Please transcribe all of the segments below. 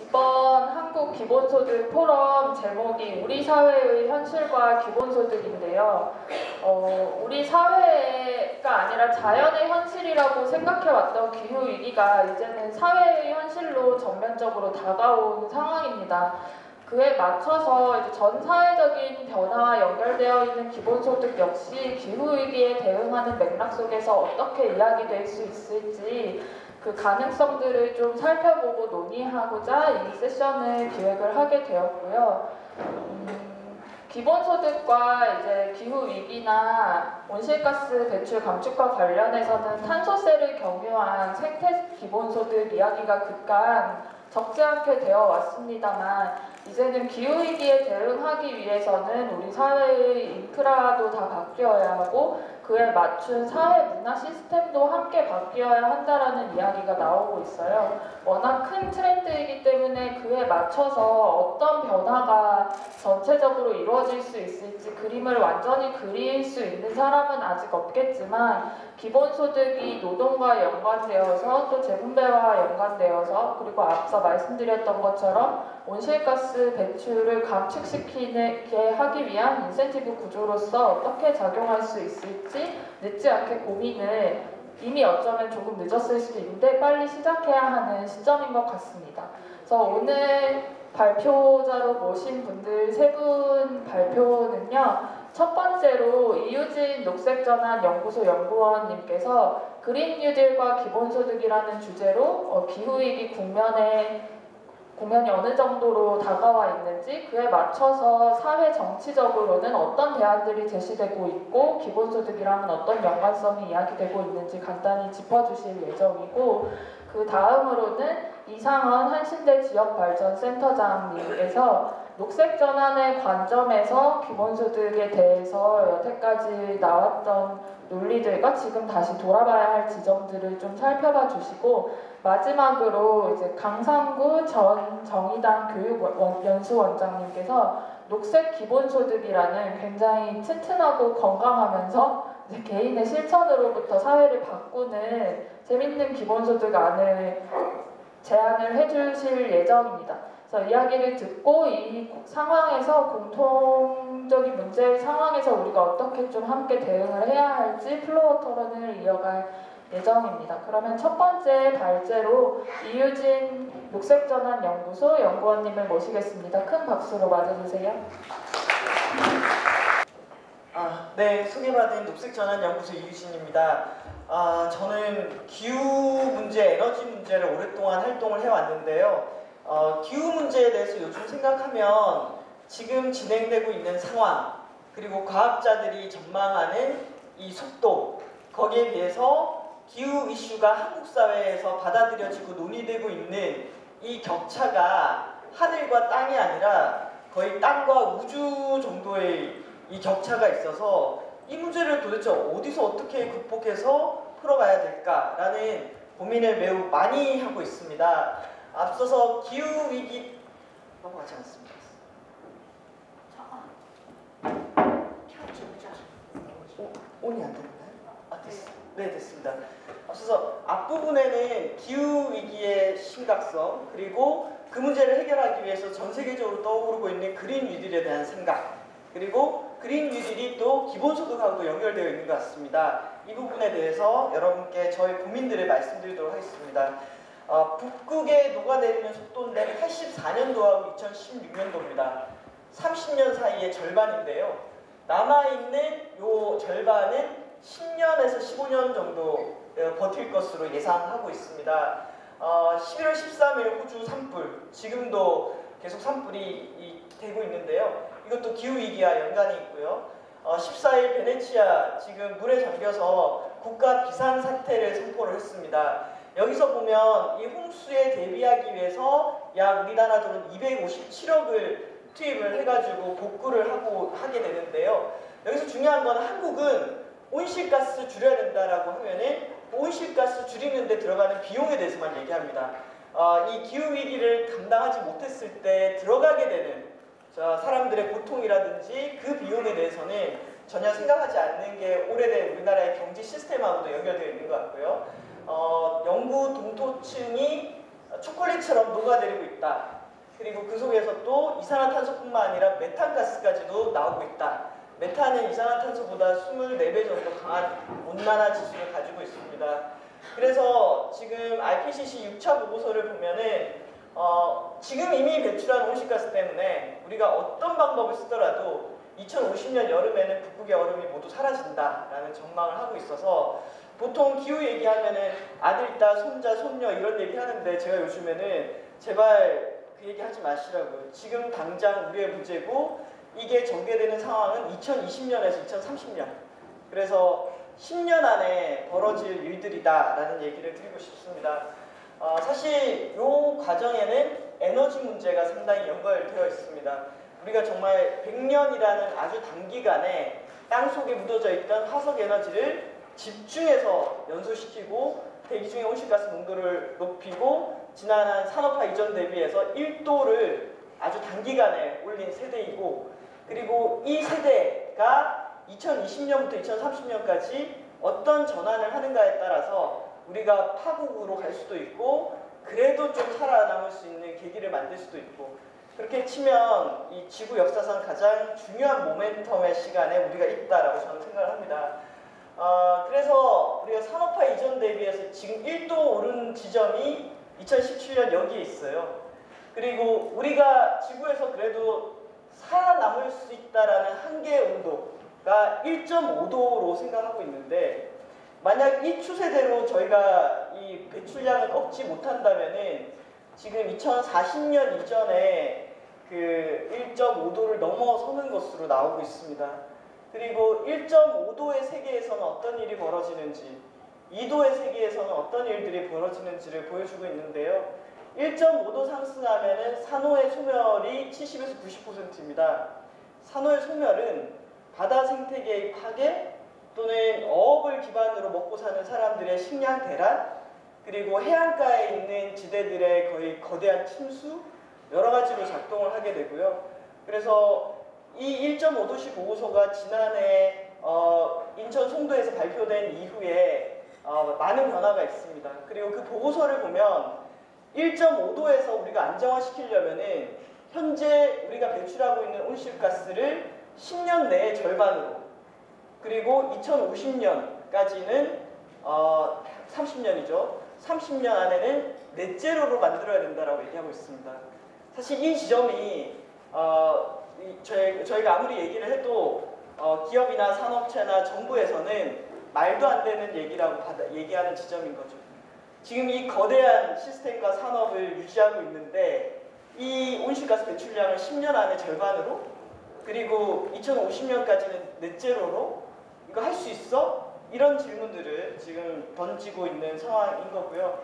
이번 한국 기본소득 포럼 제목이 우리 사회의 현실과 기본소득인데요. 우리 사회가 아니라 자연의 현실이라고 생각해왔던 기후위기가 이제는 사회의 현실로 전면적으로 다가온 상황입니다. 그에 맞춰서 이제 전 사회적인 변화와 연결되어 있는 기본소득 역시 기후위기에 대응하는 맥락 속에서 어떻게 이야기될 수 있을지 그 가능성들을 좀 살펴보고 논의하고자 이 세션을 기획을 하게 되었고요. 기본소득과 이제 기후위기나 온실가스 배출 감축과 관련해서는 탄소세를 경유한 생태 기본소득 이야기가 그간 적지 않게 되어 왔습니다만 이제는 기후위기에 대응하기 위해서는 우리 사회의 인프라도 다 바뀌어야 하고 그에 맞춘 사회 문화 시스템도 함께 바뀌어야 한다라는 이야기가 나오고 있어요. 워낙 큰 트렌드이기 때문에 그에 맞춰서 어떤 변화가 전체적으로 이루어질 수 있을지 그림을 완전히 그릴 수 있는 사람은 아직 없겠지만 기본소득이 노동과 연관되어서 또 재분배와 연관되어서 그리고 앞서 말씀드렸던 것처럼 온실가스 배출을 감축시키게 하기 위한 인센티브 구조로서 어떻게 작용할 수 있을지 늦지 않게 고민을 이미 어쩌면 조금 늦었을 수도 있는데 빨리 시작해야 하는 시점인 것 같습니다. 그래서 오늘 발표자로 모신 분들 세 분 발표는요. 첫 번째로 이유진 녹색전환연구소 연구원님께서 그린 뉴딜과 기본소득이라는 주제로 기후위기 국면이 어느 정도로 다가와 있는지 그에 맞춰서 사회 정치적으로는 어떤 대안들이 제시되고 있고 기본소득이랑은 어떤 연관성이 이야기되고 있는지 간단히 짚어주실 예정이고 그 다음으로는 이상원 한신대 지역발전센터장님께서 녹색전환의 관점에서 기본소득에 대해서 여태까지 나왔던 논리들과 지금 다시 돌아봐야 할 지점들을 좀 살펴봐 주시고 마지막으로 이제 강상구 전 정의당 교육연수원장님께서 녹색 기본소득이라는 굉장히 튼튼하고 건강하면서 이제 개인의 실천으로부터 사회를 바꾸는 재밌는 기본소득안을 제안을 해주실 예정입니다. 그래서 이야기를 듣고 이 상황에서 공통적인 문제의 상황에서 우리가 어떻게 좀 함께 대응을 해야 할지 플로어 토론을 이어갈 예정입니다. 그러면 첫 번째 발제로 이유진 녹색전환연구소 연구원님을 모시겠습니다. 큰 박수로 맞아주세요. 네, 소개받은 녹색전환연구소 이유진입니다. 저는 기후 문제, 에너지 문제를 오랫동안 활동을 해왔는데요. 기후 문제에 대해서 요즘 생각하면 지금 진행되고 있는 상황 그리고 과학자들이 전망하는 이 속도 거기에 비해서 기후 이슈가 한국 사회에서 받아들여지고 논의되고 있는 이 격차가 하늘과 땅이 아니라 거의 땅과 우주 정도의 이 격차가 있어서 이 문제를 도대체 어디서 어떻게 극복해서 풀어가야 될까라는 고민을 매우 많이 하고 있습니다. 앞서서 기후위기 넘어가지 않습니다. 온이 안 되나요? 네, 됐습니다. 앞서서 앞부분에는 기후위기의 심각성 그리고 그 문제를 해결하기 위해서 전 세계적으로 떠오르고 있는 그린 뉴딜에 대한 생각 그리고 그린 뉴딜이 또 기본소득하고도 연결되어 있는 것 같습니다. 이 부분에 대해서 여러분께 저의 고민들을 말씀드리도록 하겠습니다. 북극에 녹아내리는 속도인데 84년도하고 2016년도입니다. 30년 사이의 절반인데요. 남아있는 요 절반은 10년에서 15년 정도 버틸 것으로 예상하고 있습니다. 11월 13일 호주 산불, 지금도 계속 산불이 되고 있는데요. 이것도 기후위기와 연관이 있고요. 14일 베네치아 지금 물에 잠겨서 국가 비상사태를 선포를 했습니다. 여기서 보면 이 홍수에 대비하기 위해서 약 우리나라 돈 257억을 투입을 해가지고 복구를 하게 되는데요. 여기서 중요한 건 한국은 온실가스 줄여야 된다라고 하면은 온실가스 줄이는 데 들어가는 비용에 대해서만 얘기합니다. 이 기후위기를 감당하지 못했을 때 들어가게 되는 사람들의 고통이라든지 그 비용에 대해서는 전혀 생각하지 않는 게 오래된 우리나라의 경제 시스템하고도 연결되어 있는 것 같고요. 영구 동토층이 초콜릿처럼 녹아내리고 있다. 그리고 그 속에서 또 이산화탄소뿐만 아니라 메탄가스까지도 나오고 있다. 메탄은 이산화탄소보다 24배 정도 강한 온난화 지수를 가지고 있습니다. 그래서 지금 IPCC 6차 보고서를 보면은 지금 이미 배출한 온실가스 때문에 우리가 어떤 방법을 쓰더라도 2050년 여름에는 북극의 얼음이 모두 사라진다라는 전망을 하고 있어서 보통 기후 얘기하면은 아들, 딸, 손자, 손녀 이런 얘기 하는데 제가 요즘에는 제발 그 얘기 하지 마시라고요. 지금 당장 우리의 문제고 이게 전개되는 상황은 2020년에서 2030년. 그래서 10년 안에 벌어질 일들이다라는 얘기를 드리고 싶습니다. 사실 이 과정에는 에너지 문제가 상당히 연결되어 있습니다. 우리가 정말 100년이라는 아주 단기간에 땅속에 묻어져 있던 화석 에너지를 집중해서 연소시키고 대기 중의 온실가스 농도를 높이고 지난 산업화 이전 대비해서 1도를 아주 단기간에 올린 세대이고 그리고 이 세대가 2020년부터 2030년까지 어떤 전환을 하는가에 따라서 우리가 파국으로 갈 수도 있고 그래도 좀 살아남을 수 있는 계기를 만들 수도 있고 그렇게 치면 이 지구 역사상 가장 중요한 모멘텀의 시간에 우리가 있다라고 저는 생각을 합니다. 그래서 우리가 산업화 이전 대비해서 지금 1도 오른 지점이 2017년 여기에 있어요. 그리고 우리가 지구에서 그래도 살아남을 수 있다라는 한계 온도가 1.5도로 생각하고 있는데 만약 이 추세대로 저희가 이 배출량을 꺾지 못한다면은 지금 2040년 이전에 그 1.5도를 넘어서는 것으로 나오고 있습니다. 그리고 1.5도의 세계에서는 어떤 일이 벌어지는지 2도의 세계에서는 어떤 일들이 벌어지는지를 보여주고 있는데요. 1.5도 상승하면은 산호의 소멸이 70에서 90%입니다. 산호의 소멸은 바다 생태계의 파괴 또는 어업을 기반으로 먹고 사는 사람들의 식량 대란 그리고 해안가에 있는 지대들의 거의 거대한 침수 여러 가지로 작동을 하게 되고요. 그래서 이 1.5도씨 보고서가 지난해 인천 송도에서 발표된 이후에 많은 변화가 있습니다. 그리고 그 보고서를 보면 1.5도에서 우리가 안정화시키려면은 현재 우리가 배출하고 있는 온실가스를 10년 내에 절반으로 그리고 2050년까지는 30년이죠. 30년 안에는 넷제로로 만들어야 된다라고 얘기하고 있습니다. 사실 이 지점이 저희가 아무리 얘기를 해도 기업이나 산업체나 정부에서는 말도 안 되는 얘기라고 얘기하는 지점인 거죠. 지금 이 거대한 시스템과 산업을 유지하고 있는데 이 온실가스 배출량을 10년 안에 절반으로 그리고 2050년까지는 넷제로로 이거 할 수 있어? 이런 질문들을 지금 던지고 있는 상황인 거고요.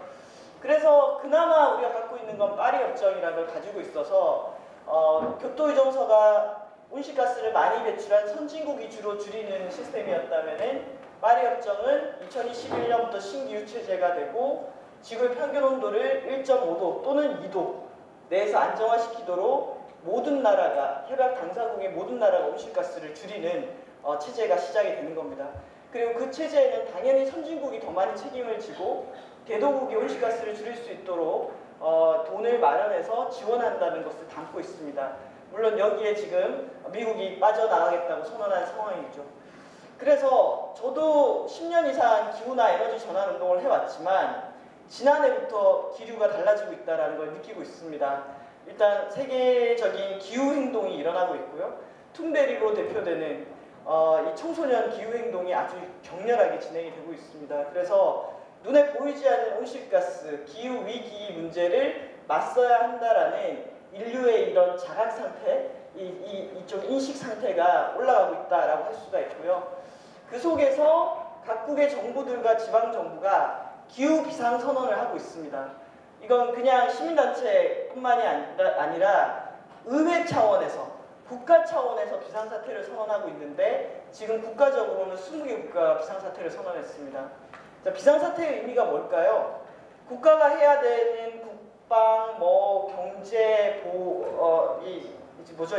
그래서 그나마 우리가 갖고 있는 건 파리 협정이라는 걸 가지고 있어서 교토의정서가 온실가스를 많이 배출한 선진국이 주로 줄이는 시스템이었다면은 파리 협정은 2021년부터 신규 체제가 되고 지구의 평균 온도를 1.5도 또는 2도 내에서 안정화시키도록 모든 나라가 협약 당사국의 모든 나라가 온실가스를 줄이는 체제가 시작이 되는 겁니다. 그리고 그 체제에는 당연히 선진국이 더 많이 책임을 지고 개도국이 온실가스를 줄일 수 있도록 돈을 마련해서 지원한다는 것을 담고 있습니다. 물론 여기에 지금 미국이 빠져나가겠다고 선언한 상황이죠. 그래서 저도 10년 이상 기후나 에너지 전환 운동을 해왔지만 지난해부터 기류가 달라지고 있다는 걸 느끼고 있습니다. 일단 세계적인 기후 행동이 일어나고 있고요. 툰베리로 대표되는 이 청소년 기후 행동이 아주 격렬하게 진행이 되고 있습니다. 그래서 눈에 보이지 않는 온실가스, 기후 위기 문제를 맞서야 한다라는 인류의 이런 자각 상태, 이쪽 인식 상태가 올라가고 있다라고 할 수가 있고요. 그 속에서 각국의 정부들과 지방 정부가 기후 비상 선언을 하고 있습니다. 이건 그냥 시민단체뿐만이 아니라 의회 차원에서 국가 차원에서 비상사태를 선언하고 있는데 지금 국가적으로는 20개 국가가 비상사태를 선언했습니다. 자, 비상사태의 의미가 뭘까요? 국가가 해야 되는 국방, 경제,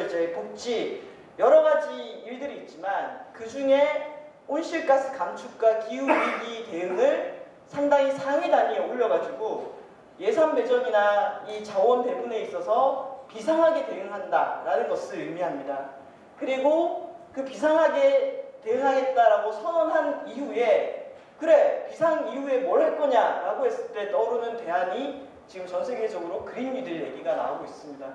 이제 복지 여러 가지 일들이 있지만 그 중에 온실가스 감축과 기후 위기 대응을 상당히 상위 단위에 올려가지고 예산 배정이나 이 자원 배분에 있어서 비상하게 대응한다라는 것을 의미합니다. 그리고 그 비상하게 대응하겠다라고 선언한 이후에 그래 비상 이후에 뭘 할 거냐라고 했을 때 떠오르는 대안이 지금 전 세계적으로 그린 뉴딜 얘기가 나오고 있습니다.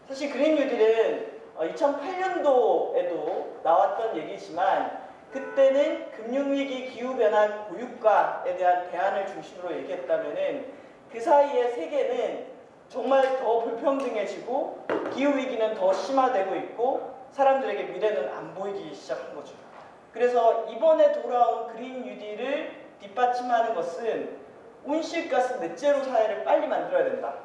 사실 그린 뉴딜은 2008년도에도 나왔던 얘기지만 그때는 금융위기, 기후변화, 고유가에 대한 대안을 중심으로 얘기했다면은 그 사이에 세계는 정말 더 불평등해지고 기후위기는 더 심화되고 있고 사람들에게 미래는 안 보이기 시작한 거죠. 그래서 이번에 돌아온 그린 뉴딜을 뒷받침하는 것은 온실가스 넷제로 사회를 빨리 만들어야 된다.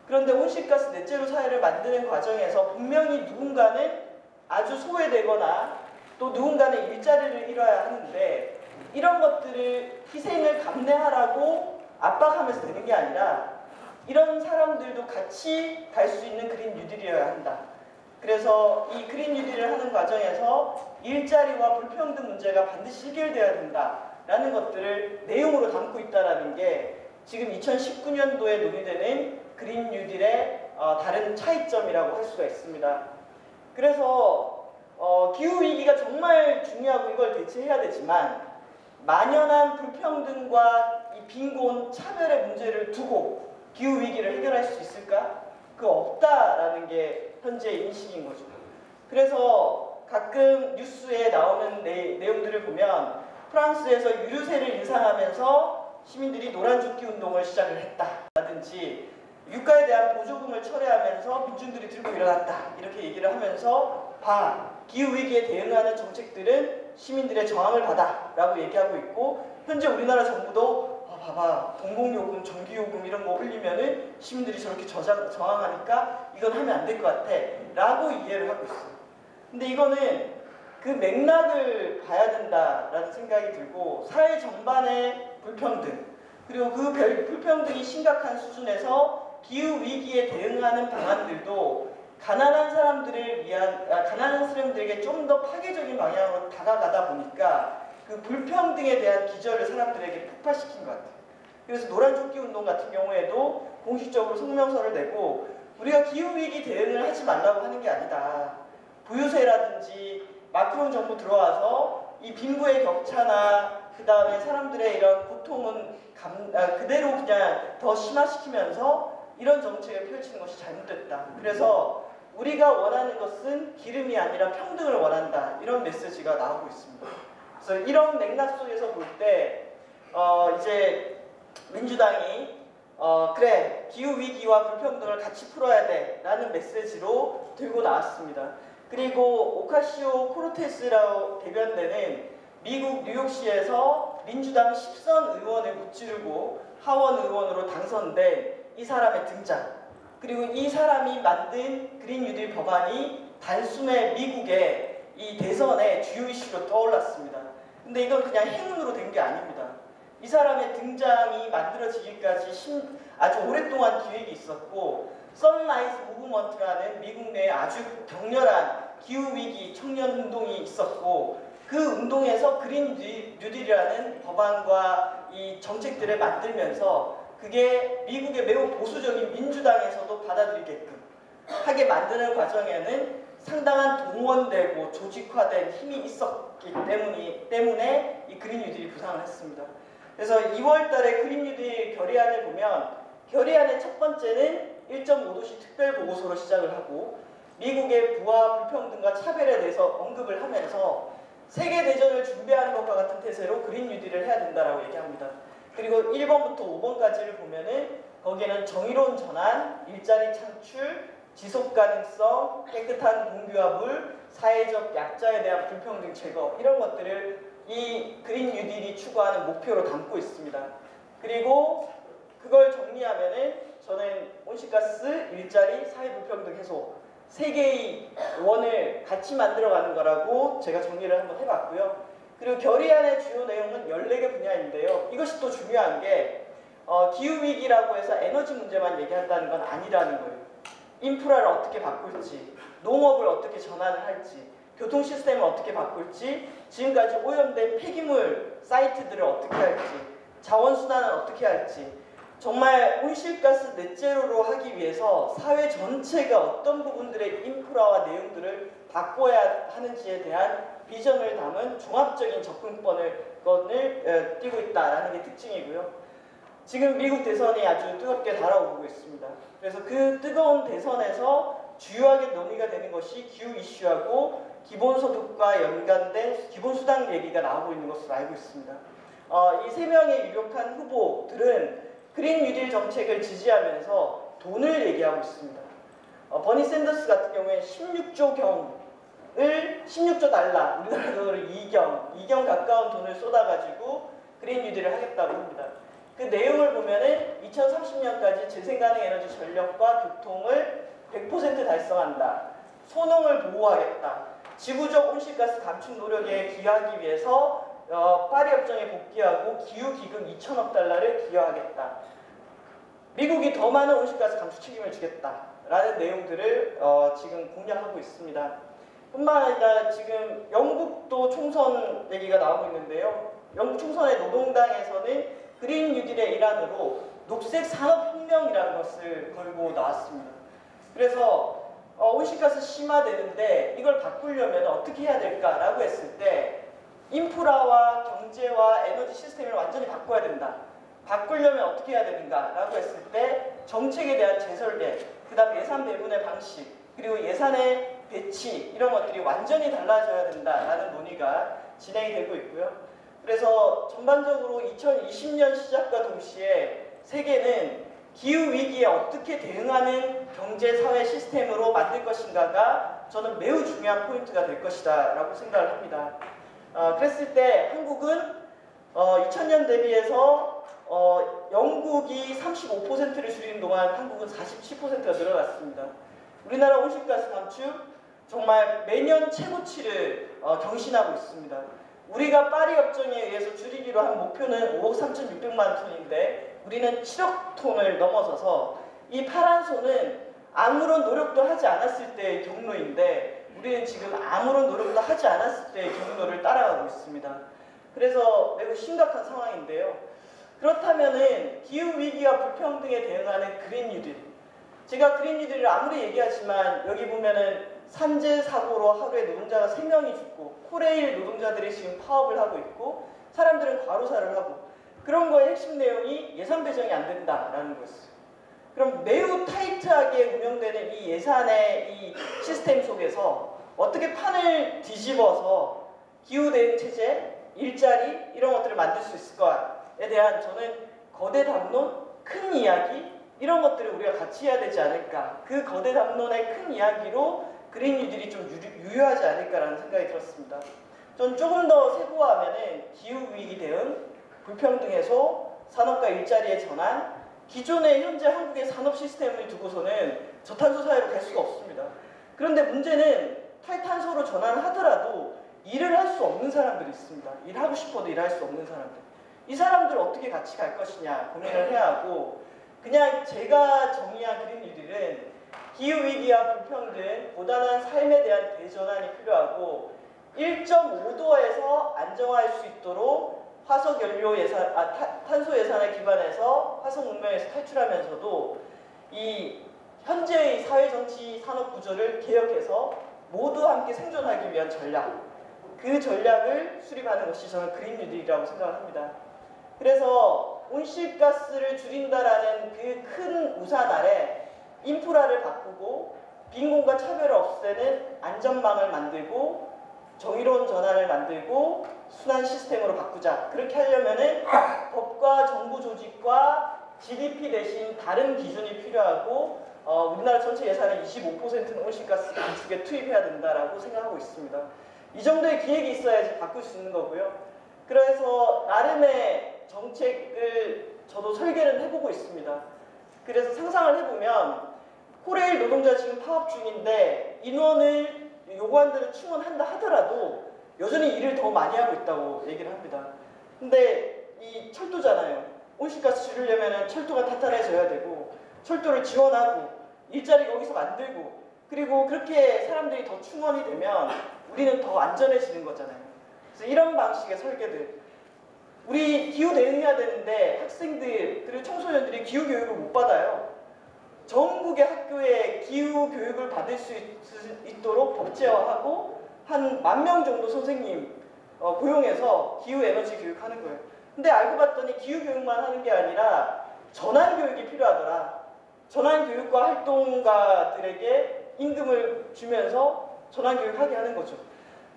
그런데 온실가스 넷제로 사회를 만드는 과정에서 분명히 누군가는 아주 소외되거나 또 누군가는 일자리를 잃어야 하는데 이런 것들을 희생을 감내하라고 압박하면서 되는 게 아니라 이런 사람들도 같이 갈 수 있는 그린 뉴딜이어야 한다. 그래서 이 그린 뉴딜을 하는 과정에서 일자리와 불평등 문제가 반드시 해결되어야 된다라는 것들을 내용으로 담고 있다는 게 지금 2019년도에 논의되는 그린 뉴딜의 다른 차이점이라고 할 수가 있습니다. 그래서 기후위기가 정말 중요하고 이걸 대체해야 되지만 만연한 불평등과 이 빈곤, 차별의 문제를 두고 기후위기를 해결할 수 있을까? 그거 없다라는 게 현재의 인식인 거죠. 그래서 가끔 뉴스에 나오는 내용들을 보면 프랑스에서 유류세를 인상하면서 시민들이 노란조끼 운동을 시작을 했다라든지 유가에 대한 보조금을 철회하면서 민중들이 들고 일어났다 이렇게 얘기를 하면서 기후위기에 대응하는 정책들은 시민들의 저항을 받아 라고 얘기하고 있고 현재 우리나라 정부도 봐봐 공공요금, 전기요금 이런 거 올리면은 시민들이 저렇게 저항하니까 이건 하면 안 될 것 같아 라고 이해를 하고 있어요. 근데 이거는 그 맥락을 봐야 된다라는 생각이 들고 사회 전반의 불평등 그리고 그 불평등이 심각한 수준에서 기후위기에 대응하는 방안들도 가난한 사람들에게 좀 더 파괴적인 방향으로 다가가다 보니까 그 불평등에 대한 기저를 사람들에게 폭발시킨 것 같아요. 그래서 노란조끼 운동 같은 경우에도 공식적으로 성명서를 내고 우리가 기후위기 대응을 하지 말라고 하는 게 아니다. 부유세라든지 마크롱 정부 들어와서 이 빈부의 격차나 그 다음에 사람들의 이런 고통은 그대로 그냥 더 심화시키면서 이런 정책을 펼치는 것이 잘못됐다. 그래서 우리가 원하는 것은 기름이 아니라 평등을 원한다. 이런 메시지가 나오고 있습니다. 그래서 이런 맥락 속에서 볼 때 이제 민주당이 그래 기후위기와 불평등을 같이 풀어야 돼 라는 메시지로 들고 나왔습니다. 그리고 오카시오 코르테스라고 대변되는 미국 뉴욕시에서 민주당 10선 의원을 무찌르고 하원 의원으로 당선된 이 사람의 등장 그리고 이 사람이 만든 그린 뉴딜 법안이 단숨에 미국의 이 대선의 주요 이슈로 떠올랐습니다. 근데 이건 그냥 행운으로 된 게 아닙니다. 이 사람의 등장이 만들어지기까지 아주 오랫동안 기획이 있었고 선라이즈 무브먼트라는 미국 내에 아주 격렬한 기후위기 청년운동이 있었고 그 운동에서 그린 뉴딜이라는 법안과 이 정책들을 만들면서 그게 미국의 매우 보수적인 민주당에서도 받아들이게끔 하게 만드는 과정에는 상당한 동원되고 조직화된 힘이 있었기 때문에 이 그린 뉴딜이 부상을 했습니다. 그래서 2월 달에 그린 뉴딜 결의안을 보면 결의안의 첫 번째는 1.5도씨 특별보고서로 시작을 하고 미국의 부와 불평등과 차별에 대해서 언급을 하면서 세계대전을 준비하는 것과 같은 태세로 그린 뉴딜을 해야 된다라고 얘기합니다. 그리고 1번부터 5번까지를 보면은 거기에는 정의로운 전환, 일자리 창출, 지속가능성, 깨끗한 공기와 물, 사회적 약자에 대한 불평등 제거 이런 것들을 이 그린 뉴딜이 추구하는 목표로 담고 있습니다. 그리고 그걸 정리하면은 저는 온실가스, 일자리, 사회불평등 해소 세 개의 원을 같이 만들어가는 거라고 제가 정리를 한번 해봤고요. 그리고 결의안의 주요 내용은 14개 분야인데요. 이것이 또 중요한 게 기후위기라고 해서 에너지 문제만 얘기한다는 건 아니라는 거예요. 인프라를 어떻게 바꿀지, 농업을 어떻게 전환을 할지, 교통 시스템을 어떻게 바꿀지, 지금까지 오염된 폐기물 사이트들을 어떻게 할지, 자원순환을 어떻게 할지, 정말 온실가스 넷제로로 하기 위해서 사회 전체가 어떤 부분들의 인프라와 내용들을 바꿔야 하는지에 대한 비전을 담은 종합적인 접근권을 띄고 있다라는 게 특징이고요. 지금 미국 대선이 아주 뜨겁게 달아오르고 있습니다. 그래서 그 뜨거운 대선에서 주요하게 논의가 되는 것이 기후 이슈하고 기본소득과 연관된 기본수당 얘기가 나오고 있는 것으로 알고 있습니다. 이 세 명의 유력한 후보들은 그린 뉴딜 정책을 지지하면서 돈을 얘기하고 있습니다. 버니 샌더스 같은 경우에 16조 달러, 우리나라 돈으로 2경 가까운 돈을 쏟아가지고 그린 뉴딜을 하겠다고 합니다. 그 내용을 보면은 2030년까지 재생가능 에너지 전력과 교통을 100% 달성한다. 소농을 보호하겠다. 지구적 온실가스 감축 노력에 기여하기 위해서 파리 협정에 복귀하고 기후기금 2천억 달러를 기여하겠다. 미국이 더 많은 온실가스 감축 책임을 주겠다라는 내용들을 지금 공략하고 있습니다. 뿐만 아니라 지금 영국도 총선 얘기가 나오고 있는데요. 영국 총선의 노동당에서는 그린 뉴딜의 일환으로 녹색 산업혁명이라는 것을 걸고 나왔습니다. 그래서 온실가스 심화되는데 이걸 바꾸려면 어떻게 해야 될까라고 했을 때 인프라와 경제와 에너지 시스템을 완전히 바꿔야 된다. 바꾸려면 어떻게 해야 되는가라고 했을 때 정책에 대한 재설계, 그 다음 예산 배분의 방식, 그리고 예산의 배치 이런 것들이 완전히 달라져야 된다라는 논의가 진행이 되고 있고요. 그래서 전반적으로 2020년 시작과 동시에 세계는 기후위기에 어떻게 대응하는 경제, 사회 시스템으로 만들 것인가가 저는 매우 중요한 포인트가 될 것이다 라고 생각을 합니다. 그랬을 때 한국은 2000년 대비해서 영국이 35%를 줄이는 동안 한국은 47%가 늘어났습니다. 우리나라 온실가스 감축 정말 매년 최고치를 경신하고 있습니다. 우리가 파리 협정에 의해서 줄이기로 한 목표는 5억 3,600만 톤인데 우리는 7억 톤을 넘어서서 이 파란 손은 아무런 노력도 하지 않았을 때의 경로인데 우리는 지금 아무런 노력도 하지 않았을 때의 경로를 따라가고 있습니다. 그래서 매우 심각한 상황인데요. 그렇다면은 기후위기와 불평등에 대응하는 그린 뉴딜. 제가 그린 뉴딜을 아무리 얘기하지만 여기 보면은 산재 사고로 하루에 노동자가 3명이 죽고 코레일 노동자들이 지금 파업을 하고 있고 사람들은 과로사를 하고 그런 거의 핵심 내용이 예산 배정이 안 된다라는 거였어요. 그럼 매우 타이트하게 운영되는 이 예산의 이 시스템 속에서 어떻게 판을 뒤집어서 기후대응 체제, 일자리 이런 것들을 만들 수 있을까에 대한 저는 거대 담론, 큰 이야기 이런 것들을 우리가 같이 해야 되지 않을까. 그 거대 담론의 큰 이야기로 그린 뉴딜이 좀 유효하지 않을까라는 생각이 들었습니다. 전 조금 더 세부화하면은 기후위기 대응, 불평등 해소, 산업과 일자리의 전환, 기존의 현재 한국의 산업 시스템을 두고서는 저탄소 사회로 갈 수가 없습니다. 그런데 문제는 탈탄소로 전환하더라도 일을 할 수 없는 사람들이 있습니다. 일하고 싶어도 일할 수 없는 사람들. 이 사람들 어떻게 같이 갈 것이냐 고민을 해야 하고 그냥 제가 정의한 그린 뉴딜은 기후위기와 불평등, 고단한 삶에 대한 대전환이 필요하고 1.5도에서 안정화할 수 있도록 화석연료 예산, 탄소 예산에 기반해서 화석 문명에서 탈출하면서도 이 현재의 사회, 정치, 산업 구조를 개혁해서 모두 함께 생존하기 위한 전략, 그 전략을 수립하는 것이 저는 그린 뉴딜이라고 생각을 합니다. 그래서 온실가스를 줄인다라는 그 큰 우산 아래 인프라를 바꾸고 빈곤과 차별을 없애는 안전망을 만들고 정의로운 전환을 만들고 순환 시스템으로 바꾸자. 그렇게 하려면은 법과 정부 조직과 GDP 대신 다른 기준이 필요하고 우리나라 전체 예산의 25%는 온실가스 감축에 투입해야 된다라고 생각하고 있습니다. 이 정도의 기획이 있어야지 바꿀 수 있는 거고요. 그래서 나름의 정책을 저도 설계를 해보고 있습니다. 그래서 상상을 해보면 코레일 노동자 지금 파업 중인데 인원을 요구한 대로 충원한다 하더라도 여전히 일을 더 많이 하고 있다고 얘기를 합니다. 근데 이 철도잖아요. 온실가스 줄이려면 철도가 탄탄해져야 되고 철도를 지원하고 일자리 거기서 만들고 그리고 그렇게 사람들이 더 충원이 되면 우리는 더 안전해지는 거잖아요. 그래서 이런 방식의 설계들 우리 기후 대응해야 되는데 학생들 그리고 청소년들이 기후 교육을 못 받아요. 전국의 학교에 기후 교육을 받을 수 있도록 법제화하고 한 10,000명 정도 선생님 고용해서 기후 에너지 교육하는 거예요. 근데 알고 봤더니 기후 교육만 하는 게 아니라 전환 교육이 필요하더라. 전환 교육과 활동가들에게 임금을 주면서 전환 교육하게 하는 거죠.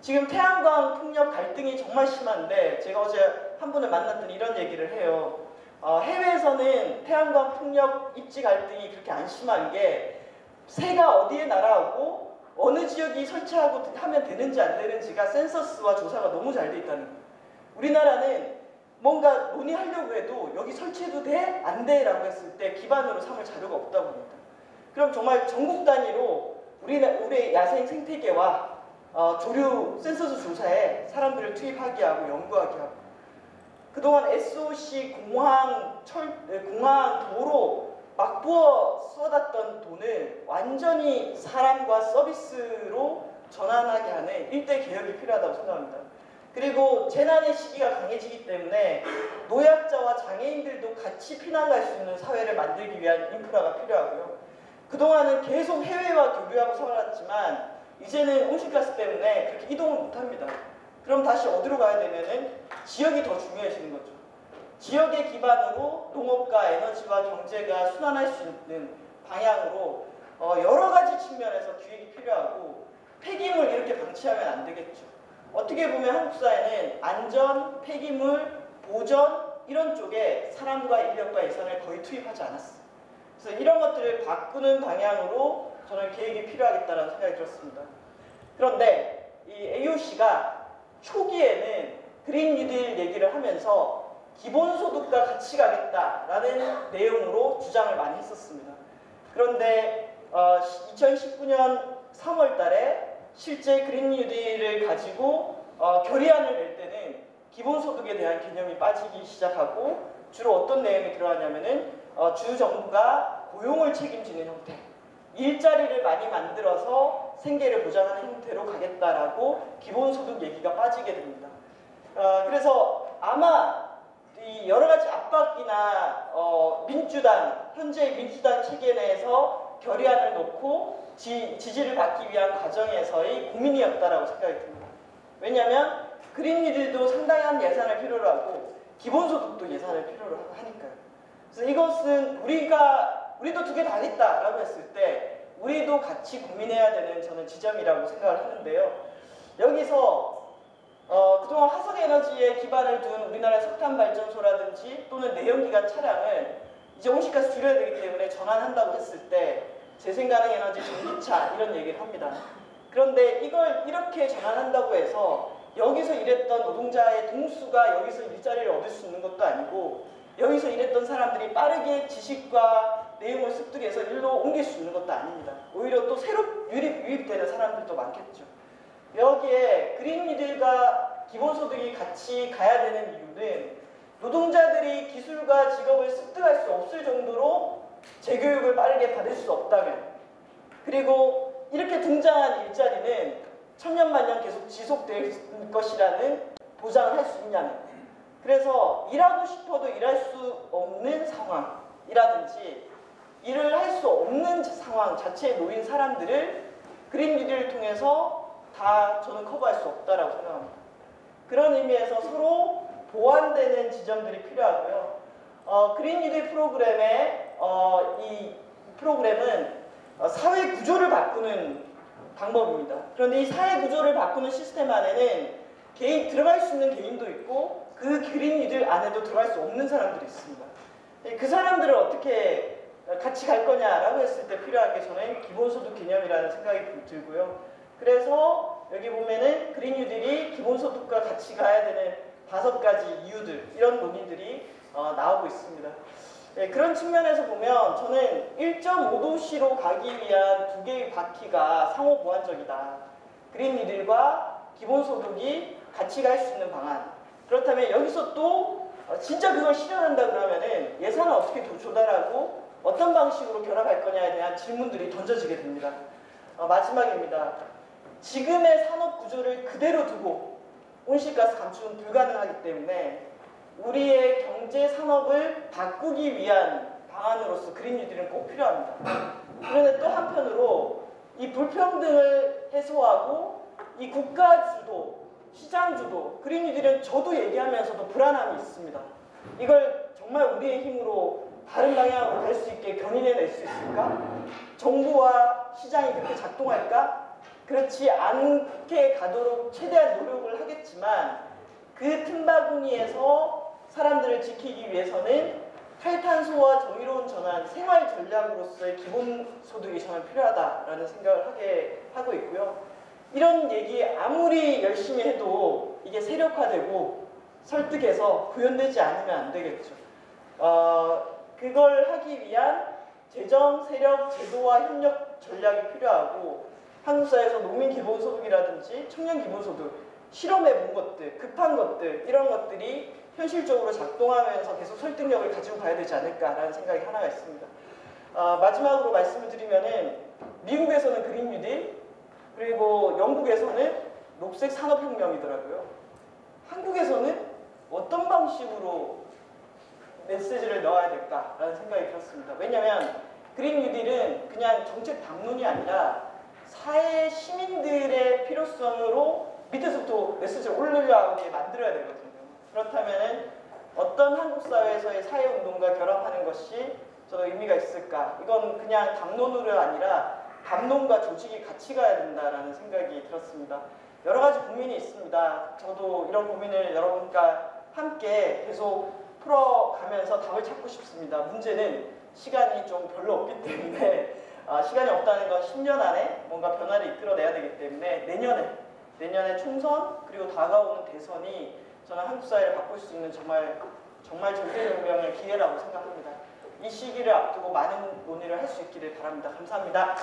지금 태양광 풍력 갈등이 정말 심한데 제가 어제 한 분을 만났더니 이런 얘기를 해요. 해외에서는 태양광 풍력 입지 갈등이 그렇게 안 심한 게 새가 어디에 날아오고 어느 지역이 설치하고 하면 되는지 안 되는지가 센서스와 조사가 너무 잘 돼 있다는 거예요. 우리나라는 뭔가 논의하려고 해도 여기 설치해도 돼? 안 돼? 라고 했을 때 기반으로 삼을 자료가 없다 봅니다. 그럼 정말 전국 단위로 우리 야생 생태계와 조류 센서스 조사에 사람들을 투입하게 하고 연구하게 하고 그동안 SOC 공항 도로 막 부어 쏟았던 돈을 완전히 사람과 서비스로 전환하게 하는 일대 개혁이 필요하다고 생각합니다. 그리고 재난의 시기가 강해지기 때문에 노약자와 장애인들도 같이 피난 갈 수 있는 사회를 만들기 위한 인프라가 필요하고요. 그동안은 계속 해외와 교류하고 살았지만 이제는 온실가스 때문에 그렇게 이동을 못합니다. 그럼 다시 어디로 가야 되면은 지역이 더 중요해지는 거죠. 지역의 기반으로 농업과 에너지와 경제가 순환할 수 있는 방향으로 여러 가지 측면에서 기획이 필요하고 폐기물 이렇게 방치하면 안 되겠죠. 어떻게 보면 한국 사회는 안전, 폐기물, 보전 이런 쪽에 사람과 인력과 예산을 거의 투입하지 않았어요. 그래서 이런 것들을 바꾸는 방향으로 저는 계획이 필요하겠다는 생각이 들었습니다. 그런데 이 AOC가 초기에는 그린 뉴딜 얘기를 하면서 기본소득과 같이 가겠다라는 내용으로 주장을 많이 했었습니다. 그런데 2019년 3월 달에 실제 그린 뉴딜을 가지고 결의안을 낼 때는 기본소득에 대한 개념이 빠지기 시작하고 주로 어떤 내용이 들어가냐면은 주 정부가 고용을 책임지는 형태, 일자리를 많이 만들어서 생계를 보장하는 형태로 가겠다라고 기본소득 얘기가 빠지게 됩니다. 그래서 아마 이 여러 가지 압박이나 현재 민주당 체계 내에서 결의안을 놓고 지지를 받기 위한 과정에서의 고민이었다라고 생각이 듭니다. 왜냐하면 그린 뉴딜도 상당한 예산을 필요로 하고 기본소득도 예산을 필요로 하니까요. 그래서 이것은 우리도 두 개 다 하겠다라고 했을 때 우리도 같이 고민해야 되는 저는 지점이라고 생각을 하는데요. 여기서 그동안 화석에너지에 기반을 둔 우리나라의 석탄발전소라든지 또는 내연기관 차량을 이제 온실가스 줄여야 되기 때문에 전환한다고 했을 때 재생가능 에너지 전기차 이런 얘기를 합니다. 그런데 이걸 이렇게 전환한다고 해서 여기서 일했던 노동자의 동수가 여기서 일자리를 얻을 수 있는 것도 아니고 여기서 일했던 사람들이 빠르게 지식과 내용을 습득해서 일로 옮길 수 있는 것도 아닙니다. 오히려 또 새로 유입되는 사람들도 많겠죠. 여기에 그린 뉴딜과 기본소득이 같이 가야 되는 이유는 노동자들이 기술과 직업을 습득할 수 없을 정도로 재교육을 빠르게 받을 수 없다면 그리고 이렇게 등장한 일자리는 천년만년 계속 지속될 것이라는 보장을 할 수 있냐는 그래서 일하고 싶어도 일할 수 없는 상황이라든지 일을 할 수 없는 상황 자체에 놓인 사람들을 그린 뉴딜을 통해서 다 저는 커버할 수 없다라고 생각합니다. 그런 의미에서 서로 보완되는 지점들이 필요하고요. 그린 뉴딜 프로그램의 이 프로그램은 사회 구조를 바꾸는 방법입니다. 그런데 이 사회 구조를 바꾸는 시스템 안에는 들어갈 수 있는 개인도 있고 그 그린 뉴딜 안에도 들어갈 수 없는 사람들이 있습니다. 그 사람들을 어떻게 같이 갈 거냐라고 했을 때 필요한 게 저는 기본소득 개념이라는 생각이 들고요. 그래서 여기 보면은 그린 뉴딜이 기본소득과 같이 가야 되는 5가지 이유들 이런 논의들이 나오고 있습니다. 네, 그런 측면에서 보면 저는 1.5도시로 가기 위한 두 개의 바퀴가 상호 보완적이다. 그린 뉴딜과 기본소득이 같이 갈 수 있는 방안. 그렇다면 여기서 또 진짜 그걸 실현한다 그러면은 예산을 어떻게 조달하고 어떤 방식으로 결합할 거냐에 대한 질문들이 던져지게 됩니다. 마지막입니다. 지금의 산업 구조를 그대로 두고 온실가스 감축은 불가능하기 때문에 우리의 경제 산업을 바꾸기 위한 방안으로서 그린 뉴딜은 꼭 필요합니다. 그런데 또 한편으로 이 불평등을 해소하고 이 국가 주도, 시장 주도, 그린 뉴딜은 저도 얘기하면서도 불안함이 있습니다. 이걸 정말 우리의 힘으로 다른 방향으로 갈 수 있게 견인해낼 수 있을까? 정부와 시장이 그렇게 작동할까? 그렇지 않게 가도록 최대한 노력을 하겠지만 그 틈바구니에서 사람들을 지키기 위해서는 탈탄소와 정의로운 전환, 생활 전략으로서의 기본소득이 저는 필요하다라는 생각을 하고 있고요. 이런 얘기 아무리 열심히 해도 이게 세력화되고 설득해서 구현되지 않으면 안 되겠죠. 그걸 하기 위한 재정, 세력, 제도와 협력 전략이 필요하고 한국 사회에서 농민 기본소득이라든지 청년 기본소득, 실험해 본 것들, 급한 것들 이런 것들이 현실적으로 작동하면서 계속 설득력을 가지고 가야 되지 않을까라는 생각이 하나가 있습니다. 마지막으로 말씀을 드리면은 미국에서는 그린 뉴딜 그리고 영국에서는 녹색 산업혁명이더라고요. 한국에서는 어떤 방식으로 메시지를 넣어야 될까라는 생각이 들었습니다. 왜냐하면 그린 뉴딜은 그냥 정책 담론이 아니라 사회 시민들의 필요성으로 밑에서부터 메시지를 올리려고 만들어야 되거든요. 그렇다면 어떤 한국 사회에서의 사회운동과 결합하는 것이 저도 의미가 있을까? 이건 그냥 담론으로 아니라 담론과 조직이 같이 가야 된다라는 생각이 들었습니다. 여러 가지 고민이 있습니다. 저도 이런 고민을 여러분과 함께 계속 풀어가면서 답을 찾고 싶습니다. 문제는 시간이 좀 별로 없기 때문에 시간이 없다는 건 10년 안에 뭔가 변화를 이끌어내야 되기 때문에 내년에 총선 그리고 다가오는 대선이 저는 한국 사회를 바꿀 수 있는 정말 절대운명의 기회라고 생각합니다. 이 시기를 앞두고 많은 논의를 할 수 있기를 바랍니다. 감사합니다.